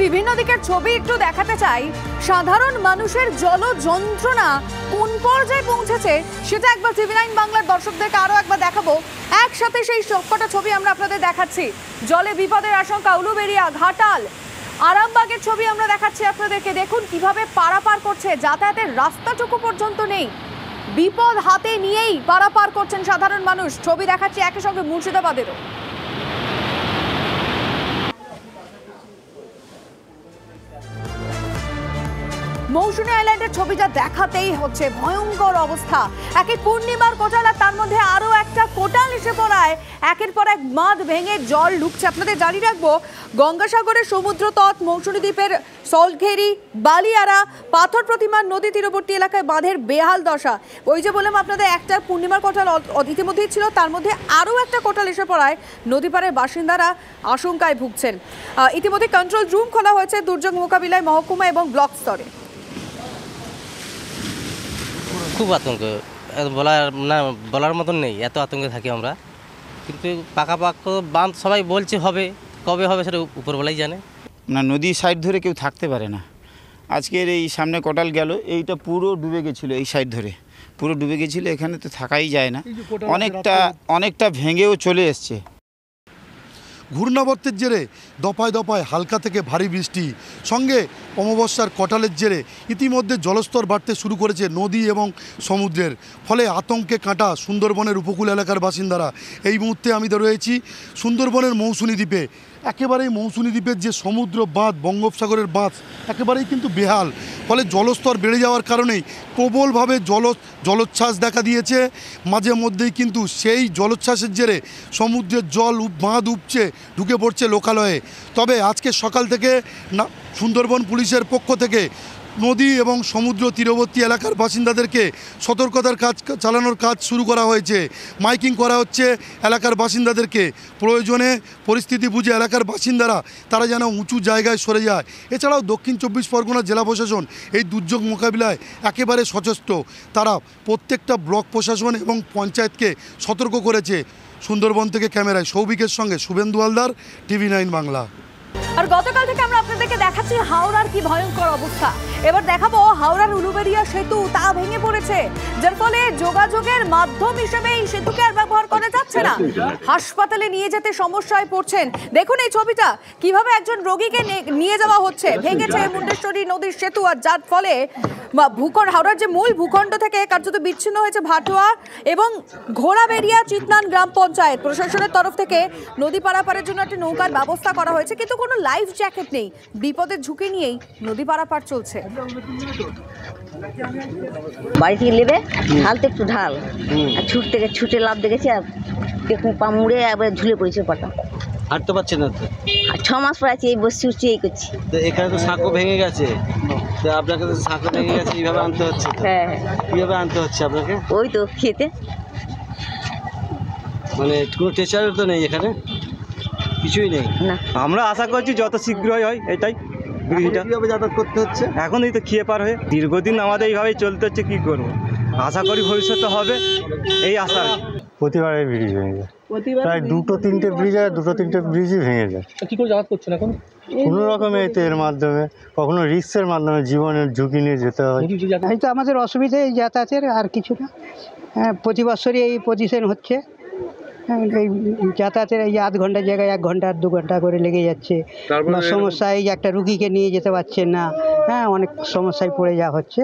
বিভিন্ন দিকের ছবি একটু দেখাতে চাই। সাধারণ মানুষের জল যন্ত্রণা কোন পর্যায়ে পৌঁছেছে সেটা একবার টিভি9 বাংলার দর্শকদেরকে আরো একবার দেখাবো। একসাথে সেই সবকটা ছবি আমরা আপনাদের দেখাচ্ছি। জলে বিপদের আশঙ্কা উলুবেড়িয়া, ঘাটাল, আরামবাগের ছবি আমরা দেখাচ্ছি আপনাদেরকে। দেখুন কিভাবে পারাপার করছে, যাতায়াতের রাস্তাটুকু পর্যন্ত নেই, বিপদ হাতে নিয়েই পারাপার করছেন সাধারণ মানুষ। ছবি দেখাচ্ছি একই সঙ্গে মুর্শিদাবাদেরও। মৌসুমী আইল্যান্ডের ছবিটা দেখাতেই হচ্ছে ভয়ঙ্কর অবস্থা। একে পূর্ণিমার কোটাল, আর তার মধ্যে আরো একটা কোটাল এসে পড়ায় একের পর এক বাঁধ ভেঙে জল ঢুকছে। আপনাদের জানিয়ে রাখবো, গঙ্গাসাগরের সমুদ্র তট, মৌসুমী দ্বীপের সল্টঘেরি, বালিয়ারা, পাথর প্রতিমার নদী তীরবর্তী এলাকায় বাঁধের বেহাল দশা। ওই যে বললাম আপনাদের, একটা পূর্ণিমার কোটাল ইতিমধ্যেই ছিল, তার মধ্যে আরও একটা কোটাল এসে পড়ায় নদী পাড়ের বাসিন্দারা আশঙ্কায় ভুগছেন। ইতিমধ্যে কন্ট্রোল রুম খোলা হয়েছে দুর্যোগ মোকাবিলায় মহকুমা এবং ব্লক স্তরে। খুব আতঙ্ক, বলার মতন নেই, এত আতঙ্কে থাকি আমরা। কিন্তু পাকাপাক্ত বাঁধ সবাই বলছে হবে, কবে হবে সেটা উপরবেলাই জানে। না, নদী সাইড ধরে কেউ থাকতে পারে না। আজকের এই সামনে কোটাল গেল, এইটা পুরো ডুবে গেছিলো, এই সাইড ধরে পুরো ডুবে গেছিলো, এখানে তো থাকাই যায় না। অনেকটা ভেঙেও চলে এসছে। ঘূর্ণাবর্তের জেরে দফায় দফায় হালকা থেকে ভারী বৃষ্টি, সঙ্গে অমাবস্যার কটালের জেরে ইতিমধ্যে জলস্তর বাড়তে শুরু করেছে নদী এবং সমুদ্রের। ফলে আতঙ্কে কাঁটা সুন্দরবনের উপকূল এলাকার বাসিন্দারা। এই মুহূর্তে আমি তো রয়েছি সুন্দরবনের মৌসুমী দ্বীপে। একেবারেই মৌসুমী দ্বীপের যে সমুদ্র বাঁধ, বঙ্গোপসাগরের বাঁধ একেবারেই কিন্তু বেহাল। ফলে জলস্তর বেড়ে যাওয়ার কারণেই প্রবলভাবে জলোচ্ছ্বাস দেখা দিয়েছে। মাঝে মধ্যেই কিন্তু সেই জলোচ্ছ্বাসের জেরে সমুদ্রের জল বাঁধ উপচে ঢুকে পড়ছে লোকালয়ে। তবে আজকে সকাল থেকে সুন্দরবন পুলিশের পক্ষ থেকে নদী এবং সমুদ্র তীরবর্তী এলাকার বাসিন্দাদেরকে সতর্কতার কাজ চালানোর কাজ শুরু করা হয়েছে। মাইকিং করা হচ্ছে এলাকার বাসিন্দাদেরকে, প্রয়োজনে পরিস্থিতি বুঝে এলাকার বাসিন্দারা তারা যেন উঁচু জায়গায় সরে যায়। এছাড়াও দক্ষিণ 24 পরগনা জেলা প্রশাসন এই দুর্যোগ মোকাবিলায় একেবারে সচেষ্ট। তারা প্রত্যেকটা ব্লক প্রশাসন এবং পঞ্চায়েতকে সতর্ক করেছে। সুন্দরবন থেকে ক্যামেরায় সৌভিকের সঙ্গে শুভেন্দু হালদার, টিভি9 বাংলা। আর গতকাল থেকে আমরা আপনাদেরকে দেখাচ্ছি হাওড়ার কি ভয়ঙ্কর অবস্থা। এবার দেখাবো হাওড়ার উলুবেড়িয়া সেতু, তা ভেঙে পড়েছে, যার ফলে যোগাযোগের মাধ্যম হিসেবে এই সেতুকে আর ব্যবহার করা যাচ্ছে না। হাসপাতালে নিয়ে যেতে সমস্যায় পড়ছেন। দেখুন এই ছবিটা, কিভাবে একজন রোগীকে নিয়ে যাওয়া হচ্ছে। ভেঙেছে মুন্ডেশ্বরী নদীর সেতু, আর যার ফলে হাওড়ার যে মূল ভূখণ্ড থেকে কার্যত বিচ্ছিন্ন হয়েছে ভাটুয়া এবং ঘোড়াবেড়িয়া চিতনান গ্রাম পঞ্চায়েত। প্রশাসনের তরফ থেকে নদী পারাপারের জন্য একটি নৌকার ব্যবস্থা করা হয়েছে, কিন্তু কোনো লাইফ জ্যাকেট নেই। বিপদের ঝুঁকি নিয়েই নদী পারাপার চলছে। বাড়ি থেকে নেবে ঢালতে একটু ঢাল, আর ছুটে লাভ দেখেছি, আর পা মুড়ে একবার ঝুলে পড়েছে পাটা। হাঁটতে পারছেন না তো? 6 মাস পর আছে, এই বসছি উঠছি এই করছি। তো এখানে তো সাঁকো ভেঙে গেছে, তো আপনাকে তো সাঁকো ভেঙে গেছে, এইভাবে আনতে হচ্ছে। হ্যাঁ, কীভাবে আনতে হচ্ছে আপনাকে? ওই তো খেতে, মানে কোনো টেচারও তো নেই এখানে, কিছুই নেই না। আমরা আশা করছি যত শীঘ্রই হয়, এটাই ব্রিজটা। কীভাবে যাতায়াত করতে হচ্ছে এখন এই তো খেয়ে পার হয়ে দীর্ঘদিন আমাদের এইভাবেই চলতে হচ্ছে, কী করবো। আশা করি ভবিষ্যতে হবে, এই আশা। প্রতিবারে ব্রিজ ভেঙে যায়, প্রায় দুটো তিনটে ব্রিজই ভেঙে যায়। কি করে যাতায়াত করছেন এখন? কোনো রকমে এর মাধ্যমে, কখনো রিস্কের মাধ্যমে জীবনের ঝুঁকি নিয়ে যেতে হয়। এই তো আমাদের অসুবিধা এই যাতায়াতের, আর কিছু না। হ্যাঁ, প্রতি বছরই এই পজিশন হচ্ছে। এই যাতায়াতের এই 8 ঘন্টার জায়গায় 1 ঘন্টা 2 ঘন্টা করে লেগে যাচ্ছে। সমস্যা এই যে একটা রুগীকে নিয়ে যেতে পারছেন না। হ্যাঁ, অনেক সমস্যায় পড়ে যাওয়া হচ্ছে।